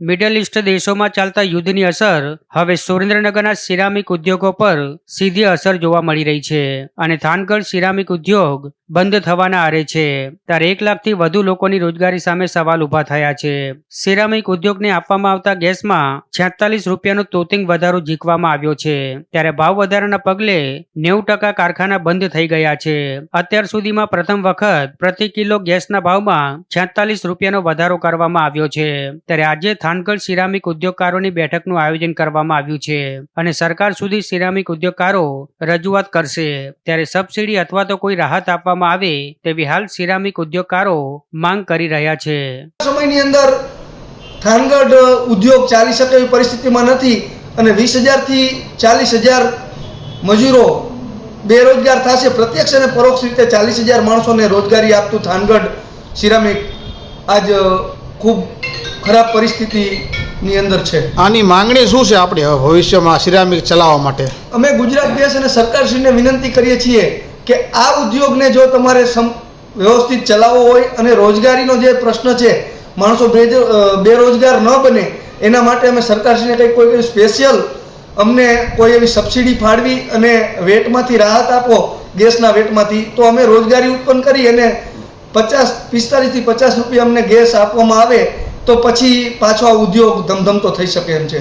Middle east દેશોમાં ચાલતા યુદ્ધની અસર હવે સુરેન્દ્રનગરના સિરામિક ઉદ્યોગો પર સીધી અસર જોવા મળી રહી છે અને થાનગઢ સિરામિક ઉદ્યોગ બંધ થવાના આરે છે ત્યારે 1 લાખથી વધુ લોકોની રોજગારી સામે સવાલ ઉભા થયા છે। સિરામિક ઉદ્યોગને આપવામાં આવતા ગેસમાં 46 રૂપિયાનો તોતિંગ વધારો ઝીકવામાં આવ્યો છે ત્યારે ભાવ વધારાના પગલે 90% કારખાના બંધ થઈ ગયા છે। અત્યાર સુધીમાં પ્રથમ વખત પ્રતિ કિલો ગેસના ભાવમાં 46 રૂપિયાનો વધારો કરવામાં આવ્યો છે ત્યારે આજે થાનગઢ સિરામિક ઉદ્યોગકારોની બેઠકનું આયોજન કરવામાં આવ્યું છે અને સરકાર સુધી સિરામિક ઉદ્યોગકારો રજૂઆત કરશે ત્યારે સબસિડી અથવા તો કોઈ રાહત આપવામાં આવે તેવી હાલ સિરામિક ઉદ્યોગકારો માંગ કરી રહ્યા છે। સમયની અંદર થાનગઢ ઉદ્યોગ ચાલી શકે એવી પરિસ્થિતિમાં નથી અને 20,000 થી 40,000 મજૂરો બેરોજગાર થશે। પ્રત્યક્ષ અને પરોક્ષ રીતે 40,000 માણસોને રોજગારી આપતું થાનગઢ સિરામિક આજ ખૂબ ખરાબ પરિસ્થિતિની અંદર છે। આની માંગણી શું છે આપણે ભવિષ્યમાં સિરામિક ચલાવવા માટે? અમે ગુજરાત ગેસ અને સરકારશ્રીને વિનંતી કરીએ છીએ કે આ ઉદ્યોગને જો તમારે વ્યવસ્થિત ચલાવવો હોય અને રોજગારીનો જે પ્રશ્ન છે, માણસો બેરોજગાર ન બને એના માટે અમે સરકારશ્રીને કોઈ સ્પેશિયલ અમને કોઈ એવી સબસિડી ફાળવી અને વેટમાંથી રાહત આપો, ગેસના વેટમાંથી, તો અમે રોજગારી ઉત્પન્ન કરી અને 45 થી 50 રૂપિયા અમને ગેસ આપવામાં આવે તો પછી પાછો આ ઉદ્યોગ ધમધમતો થઈ શકે એમ છે।